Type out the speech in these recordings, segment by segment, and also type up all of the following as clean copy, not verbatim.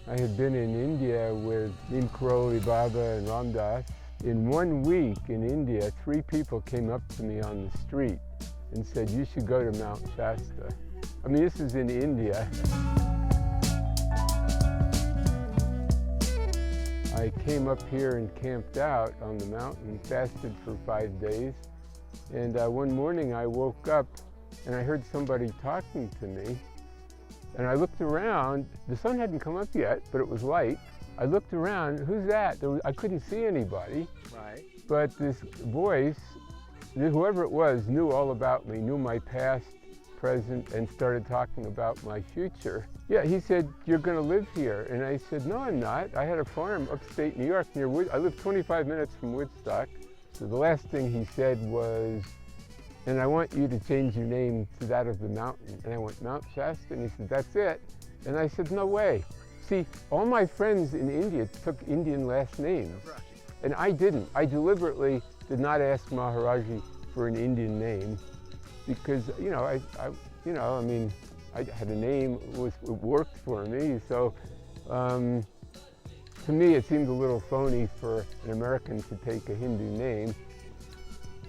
I had been in India with Neem Karoli Baba and Ramdas. In 1 week in India, 3 people came up to me on the street and said, you should go to Mount Shasta. I mean, this is in India. I came up here and camped out on the mountain, fasted for 5 days. And one morning I woke up and I heard somebody talking to me. And I looked around, the sun hadn't come up yet, but it was light. I looked around, who's that? I couldn't see anybody. Right. But this voice, whoever it was, knew all about me, knew my past, present, and started talking about my future. Yeah, he said, you're gonna live here. And I said, no, I'm not. I had a farm upstate New York near I lived 25 minutes from Woodstock. So the last thing he said was, and I want you to change your name to that of the mountain. And I went, Mount Shasta? And he said, that's it. And I said, no way. See, all my friends in India took Indian last names. Right. And I didn't. I deliberately did not ask Maharaji for an Indian name because, I had a name, it worked for me. So to me, it seemed a little phony for an American to take a Hindu name.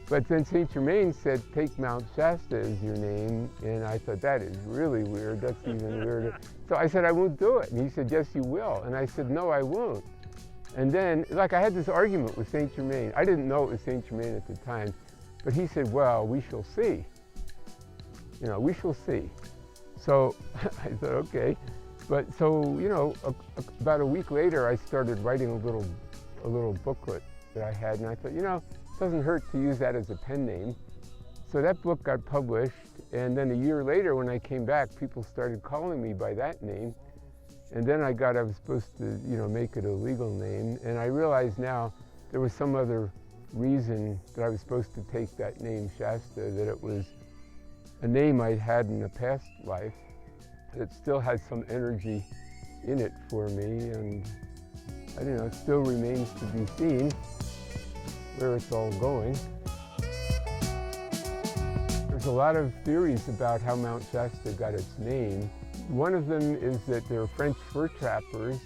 But then Saint Germain said, take Mount Shasta as your name. And I thought, that is really weird. That's even weirder. So I said, I won't do it. And he said, yes, you will. And I said, no, I won't. And then, I had this argument with Saint Germain. I didn't know it was Saint Germain at the time. But he said, well, we shall see. We shall see. So I said, okay. But so, about a week later, I started writing a little booklet that I had. And I thought, it doesn't hurt to use that as a pen name. So that book got published, and then a year later when I came back, people started calling me by that name. And then I was supposed to, make it a legal name, and I realized now there was some other reason that I was supposed to take that name, Shasta, that it was a name I'd had in a past life that still has some energy in it for me, and I don't know, it still remains to be seen where it's all going. There's a lot of theories about how Mount Shasta got its name. One of them is that they're French fur trappers,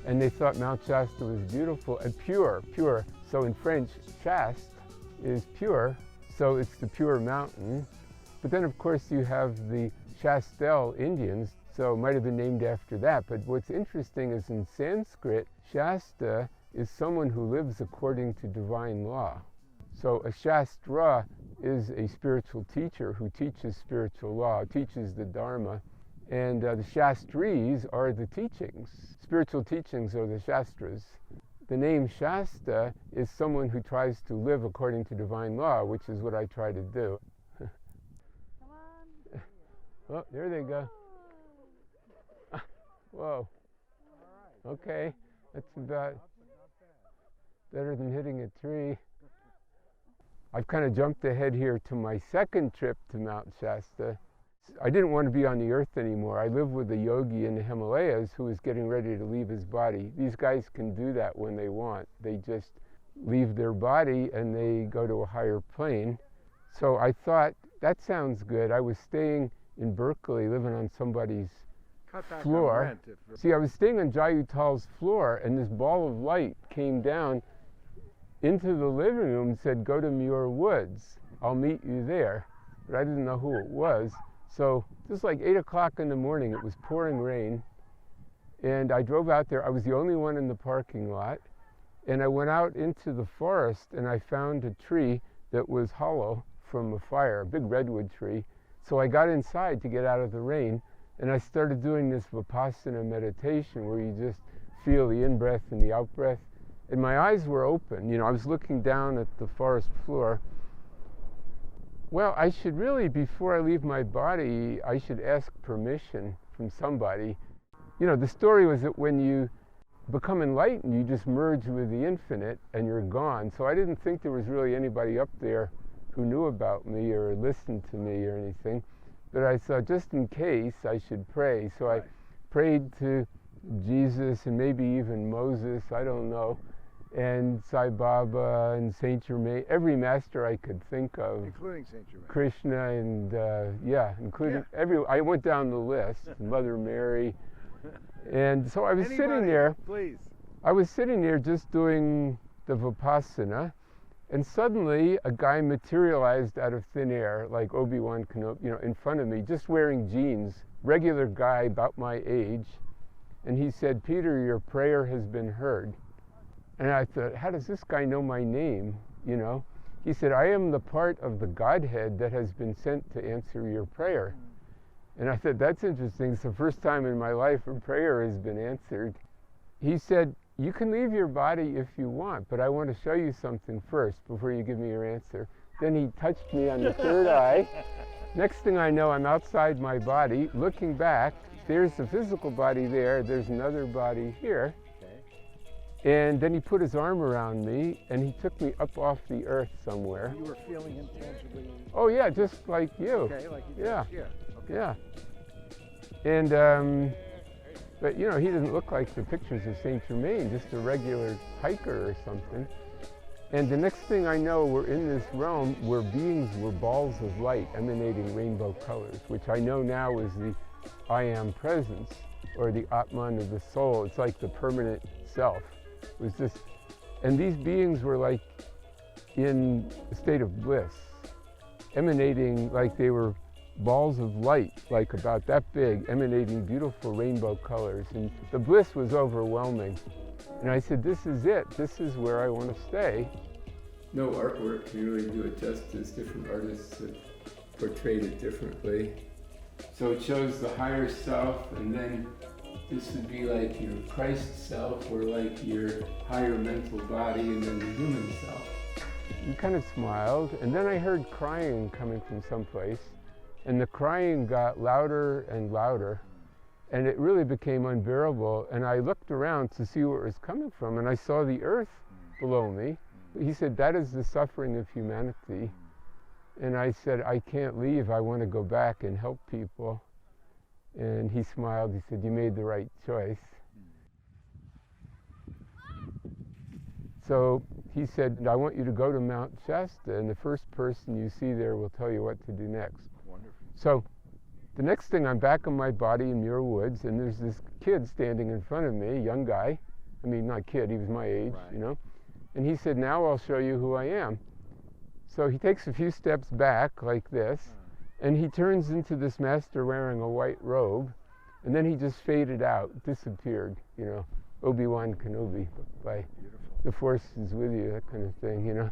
and they thought Mount Shasta was beautiful and pure. So in French, chaste is pure, so it's the pure mountain. But then of course you have the Chastel Indians, so it might have been named after that. But what's interesting is in Sanskrit, Shasta is someone who lives according to divine law. So a Shastra is a spiritual teacher who teaches spiritual law, teaches the Dharma, and the Shastris are the teachings. Spiritual teachings are the Shastras. The name Shasta is someone who tries to live according to divine law, which is what I try to do. Come on. Oh, there they go. Whoa. Okay, that's about better than hitting a tree. I've kind of jumped ahead here to my second trip to Mount Shasta. I didn't want to be on the earth anymore. I lived with a yogi in the Himalayas who was getting ready to leave his body. These guys can do that when they want. They just leave their body and they go to a higher plane. So I thought, that sounds good. I was staying in Berkeley, living on somebody's floor. See, I was staying on Jayutal's floor, and this ball of light came down into the living room and said, go to Muir Woods. I'll meet you there. But I didn't know who it was. So it was like 8 o'clock in the morning. It was pouring rain. And I drove out there. I was the only one in the parking lot. And I went out into the forest, and I found a tree that was hollow from a fire, a big redwood tree. So I got inside to get out of the rain. And I started doing this Vipassana meditation where you just feel the in-breath and the out-breath. And my eyes were open. I was looking down at the forest floor. Well, I should really, before I leave my body, I should ask permission from somebody. The story was that when you become enlightened, you just merge with the infinite and you're gone. So I didn't think there was really anybody up there who knew about me or listened to me or anything. But I thought, just in case, I should pray. So I prayed to Jesus and maybe even Moses, I don't know, and Sai Baba and Saint Germain, every master I could think of. Including Saint Germain. Krishna and, including every, I went down the list, Mother Mary, And so I was sitting there. Please. I was sitting there just doing the Vipassana, and suddenly a guy materialized out of thin air, like Obi-Wan Kenobi, in front of me, just wearing jeans, regular guy about my age. And he said, "Peter, your prayer has been heard." And I thought, how does this guy know my name, He said, "I am the part of the Godhead that has been sent to answer your prayer." And I thought, that's interesting. It's the first time in my life a prayer has been answered. He said, "You can leave your body if you want, but I want to show you something first before you give me your answer." Then he touched me on the third eye. Next thing I know, I'm outside my body, looking back. There's the physical body there. There's another body here. And then he put his arm around me, and he took me up off the earth somewhere. You were feeling him tangibly? Oh, yeah, just like you. Okay, like you did. Yeah. Here. Okay. Yeah. And, but, he didn't look like the pictures of Saint Germain, just a regular hiker or something. And the next thing I know, we're in this realm where beings were balls of light emanating rainbow colors, which I know now is the I am presence, or the Atman of the soul. It's like the permanent self. It was just, and these beings were like in a state of bliss, emanating like they were balls of light, like about that big, emanating beautiful rainbow colors. And the bliss was overwhelming. And I said, this is it. This is where I want to stay. No artwork can really do it justice. Different artists have portrayed it differently. So it shows the higher self, and then this would be like your Christ self, or like your higher mental body, and then the human self. He kind of smiled, and then I heard crying coming from someplace, and the crying got louder and louder, and it really became unbearable. And I looked around to see where it was coming from, and I saw the earth below me. He said, "That is the suffering of humanity." And I said, "I can't leave. I want to go back and help people." And he smiled. He said, "You made the right choice." So he said, "I want you to go to Mount Shasta, and the first person you see there will tell you what to do next." Wonderful. So the next thing, I'm back in my body in Muir Woods, and there's this kid standing in front of me, young guy. I mean, not kid, he was my age, Right. And he said, "Now I'll show you who I am." So he takes a few steps back like this, and he turns into this master wearing a white robe, and then he just faded out, disappeared, Obi-Wan Kenobi, by Beautiful. the Force is with you, that kind of thing,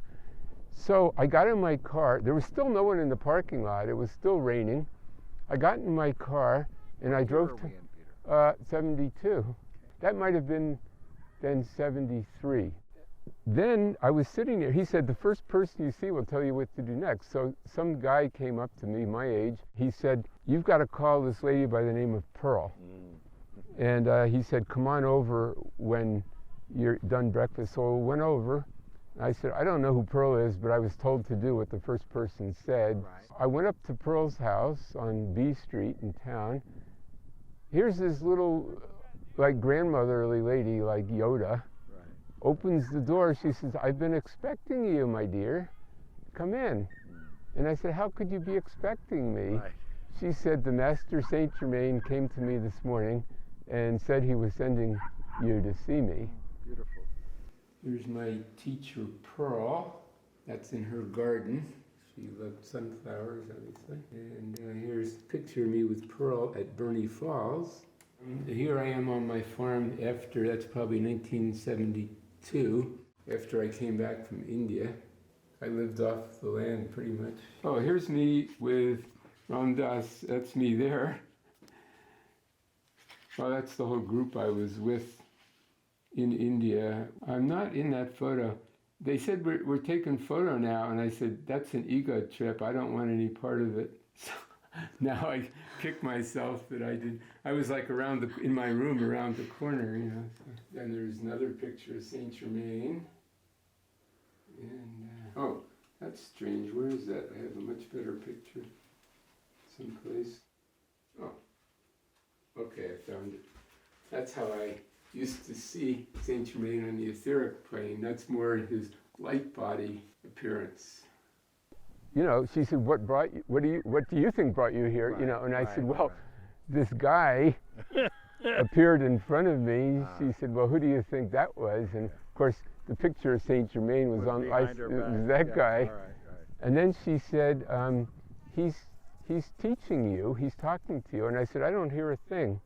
So I got in my car. There was still no one in the parking lot. It was still raining. I got in my car, and I drove Where are we in, Peter? 72. Okay. That might have been then 73. Then I was sitting there. He said, "The first person you see will tell you what to do next." So some guy came up to me, my age. He said, "You've got to call this lady by the name of Pearl." And he said, "Come on over when you're done breakfast." So I went over. I said, "I don't know who Pearl is, but I was told to do what the first person said." Right. I went up to Pearl's house on B Street in town. Here's this little, like, grandmotherly lady, like Yoda. Opens the door. She says, "I've been expecting you, my dear. Come in." And I said, "How could you be expecting me?" Right. She said, "The Master Saint Germain came to me this morning and said he was sending you to see me." Beautiful. Here's my teacher, Pearl. That's in her garden. She loved sunflowers, obviously. And here's a picture of me with Pearl at Bernie Falls. Here I am on my farm after, that's probably 1972. After I came back from India. I lived off the land pretty much. Oh, here's me with Ram Dass. That's me there. Well, that's the whole group I was with in India. I'm not in that photo. They said, we're taking photo now, and I said, that's an ego trip. I don't want any part of it. So now I kick myself that I did. I was like in my room around the corner, So. And there's another picture of Saint Germain. And, oh, that's strange. Where is that? I have a much better picture someplace. Oh, okay, I found it. That's how I used to see Saint Germain on the etheric plane. That's more his light body appearance. She said, what do you think brought you here? Right, And I right, said, well, right. this guy appeared in front of me, she said, well, who do you think that was? And of course, the picture of Saint Germain was on, behind her it back. was that Yeah, guy. all right. And then she said, he's teaching you, he's talking to you. And I said, I don't hear a thing.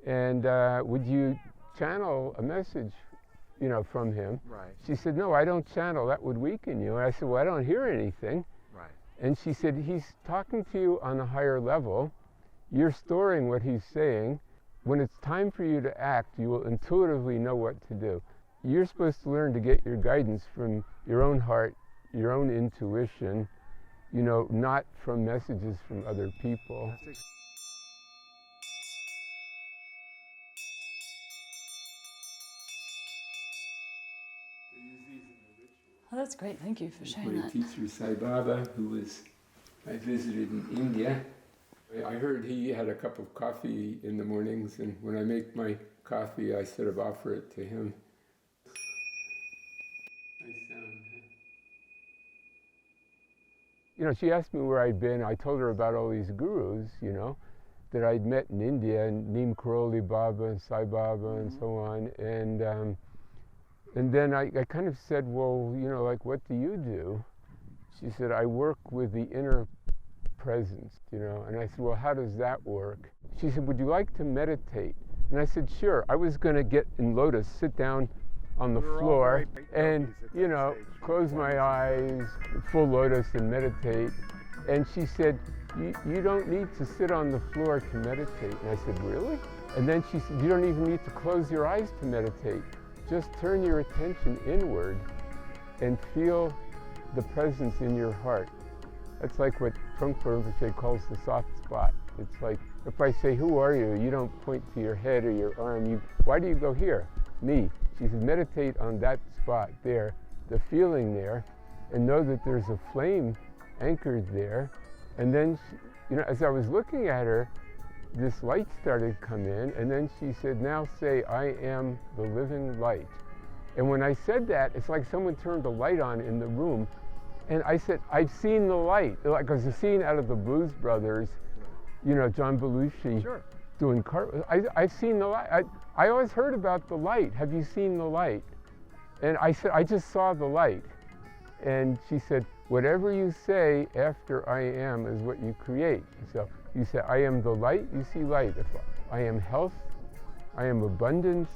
And would you channel a message, you know, from him? Right. She said, no, I don't channel, that would weaken you. And I said, well, I don't hear anything. Right. And she said, he's talking to you on a higher level. You're storing what he's saying. When it's time for you to act, you will intuitively know what to do. You're supposed to learn to get your guidance from your own heart, your own intuition, you know, not from messages from other people. Oh, that's great. Thank you for sharing My that. teacher, Sai Baba, I visited in India. I heard he had a cup of coffee in the mornings, and when I make my coffee, I sort of offer it to him. Nice sound. You know, she asked me where I'd been. I told her about all these gurus, you know, that I'd met in India, and Neem Karoli Baba and Sai Baba and so on. And then I kind of said, well, you know, like, what do you do? She said, I work with the inner presence, you know. And I said, well, how does that work? She said, would you like to meditate? And I said, sure. I was going to get in lotus, sit down on the floor and, you know, close my eyes, full lotus and meditate. And she said, you don't need to sit on the floor to meditate. And I said, really? And then she said, you don't even need to close your eyes to meditate. Just turn your attention inward and feel the presence in your heart. That's like what Trungpa Rinpoche calls the soft spot. It's like, if I say, who are you? You don't point to your head or your arm. Why do you go here? Me. She said, meditate on that spot there, the feeling there, and know that there's a flame anchored there. And then, you know, as I was looking at her, this light started to come in, and then she said, now say, I am the living light. And when I said that, it's like someone turned the light on in the room. And I said, I've seen the light. Like, it was a scene out of the Blues Brothers, you know, John Belushi doing I've seen the light. I always heard about the light. Have you seen the light? And I said, I just saw the light. And she said, whatever you say after I am is what you create. So you say, I am the light, you see light. If I am health, I am abundance,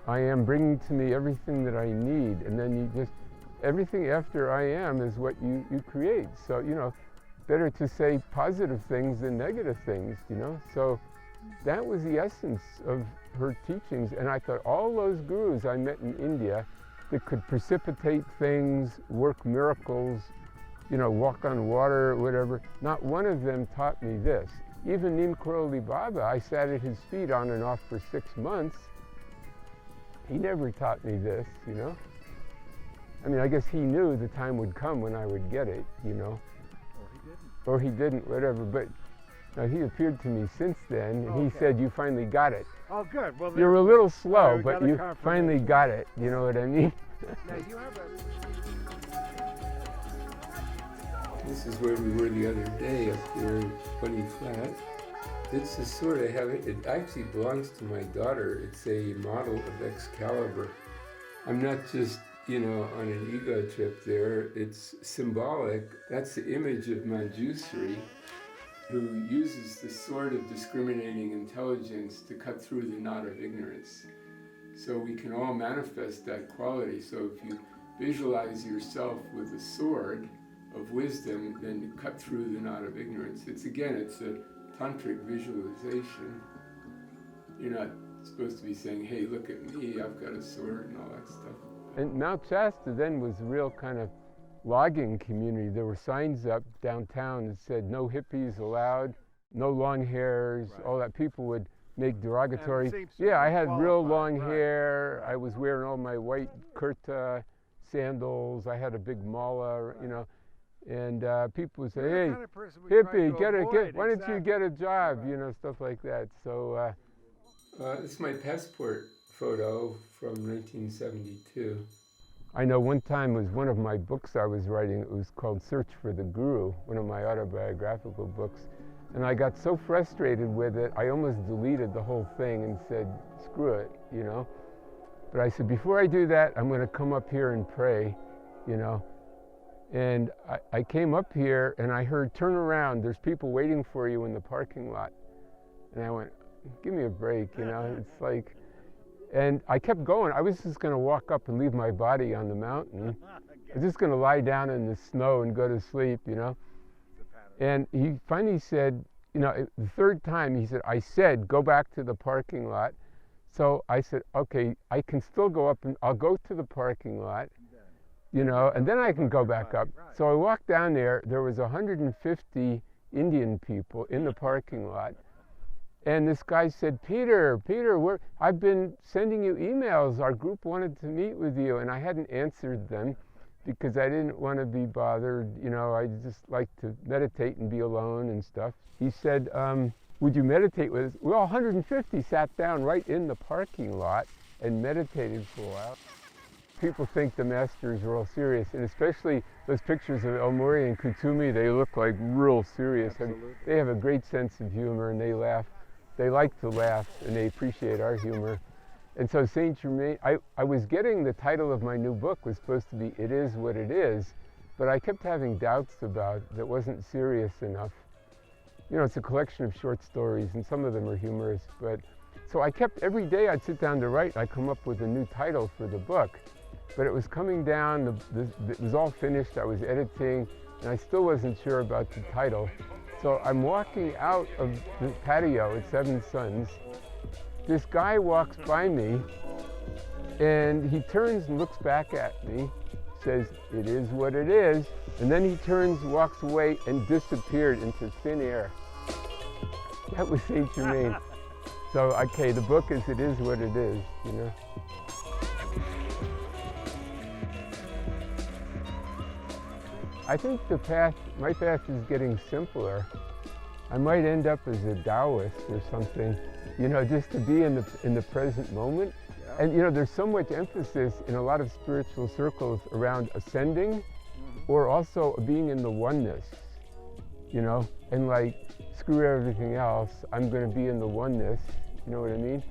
I am bringing to me everything that I need. And then you just, everything after I am is what you create. So, you know, better to say positive things than negative things, you know. So that was the essence of her teachings. And I thought all those gurus I met in India that could precipitate things, work miracles, you know, walk on water or whatever, not one of them taught me this. Even Neem Karoli Baba, I sat at his feet on and off for 6 months. He never taught me this, you know. I mean, I guess he knew the time would come when I would get it, you know. Or he didn't, whatever. But now he appeared to me since then, and he said, you finally got it. Oh, good. Well, you're a little slow, we but got a you finally got it. You know what I mean? Now you have This is where we were the other day up here in 20 Flat. This is sort of heavy. It actually belongs to my daughter. It's a model of Excalibur. I'm not just, you know, on an ego trip there. It's symbolic. That's the image of Manjusri, who uses the sword of discriminating intelligence to cut through the knot of ignorance. So we can all manifest that quality. So if you visualize yourself with a sword of wisdom, then you cut through the knot of ignorance. It's a tantric visualization. You're not supposed to be saying, hey, look at me, I've got a sword and all that stuff. And Mount Shasta then was a real kind of logging community. There were signs up downtown that said no hippies allowed, no long hairs, all that. People would make derogatory. Yeah, I had real long hair. I was wearing all my white kurta, sandals. I had a big malla, you know. And people would say, hey, hippie, why don't you get a job, you know, stuff like that. So this is my passport photo from 1972. I know one time was one of my books I was writing. It was called Search for the Guru, one of my autobiographical books. And I got so frustrated with it, I almost deleted the whole thing and said, screw it, you know. But I said, before I do that, I'm going to come up here and pray, you know. And I came up here and I heard, turn around, there's people waiting for you in the parking lot. And I went, give me a break, you know. It's like, and I kept going. I was just going to walk up and leave my body on the mountain. I was just going to lie down in the snow and go to sleep, you know. And he finally said, you know, the third time he said, I said, go back to the parking lot. So I said, okay, I can still go up and I'll go to the parking lot, you know, and then I can go back up. So I walked down there. There was 150 Indian people in the parking lot. And this guy said, Peter, I've been sending you emails. Our group wanted to meet with you. And I hadn't answered them because I didn't want to be bothered. You know, I just like to meditate and be alone and stuff. He said, would you meditate with us? Well, 150 sat down right in the parking lot and meditated for a while. People think the masters are all serious, and especially those pictures of El Morya and Kutumi, they look like real serious. I mean, they have a great sense of humor and they laugh. They like to laugh and they appreciate our humor. And so Saint Germain, I was getting the title of my new book was supposed to be It Is What It Is, but I kept having doubts about that wasn't serious enough. You know, it's a collection of short stories and some of them are humorous, but so I kept, every day I'd sit down to write, I'd come up with a new title for the book. But it was coming down, it was all finished, I was editing, and I still wasn't sure about the title. So I'm walking out of the patio at Seven Suns. This guy walks by me, and he turns and looks back at me, says, it is what it is, and then he turns, walks away, and disappeared into thin air. That was Saint Germain. So, okay, the book is It Is What It Is, you know. I think the path, my path is getting simpler. I might end up as a Taoist or something, you know, just to be in the present moment. Yeah. And you know, there's so much emphasis in a lot of spiritual circles around ascending, or also being in the oneness, you know, and like, screw everything else, I'm going to be in the oneness, you know what I mean?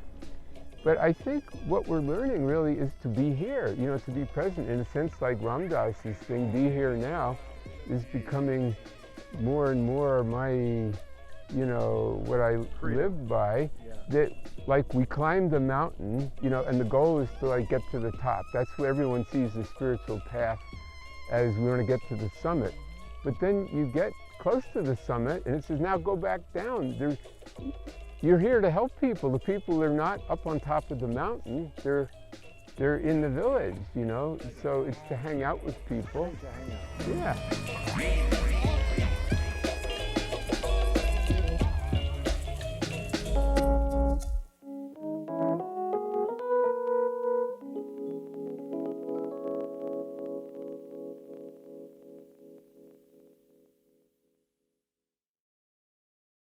But I think what we're learning really is to be here, you know, to be present in a sense like Ram Dass's thing, be here now, is becoming more and more my, you know, what I live by. Yeah. That like we climb the mountain, you know, and the goal is to like get to the top. That's where everyone sees the spiritual path as we want to get to the summit. But then you get close to the summit and it says, now go back down. You're here to help people. The people are not up on top of the mountain. They're in the village, you know. So it's to hang out with people. Yeah.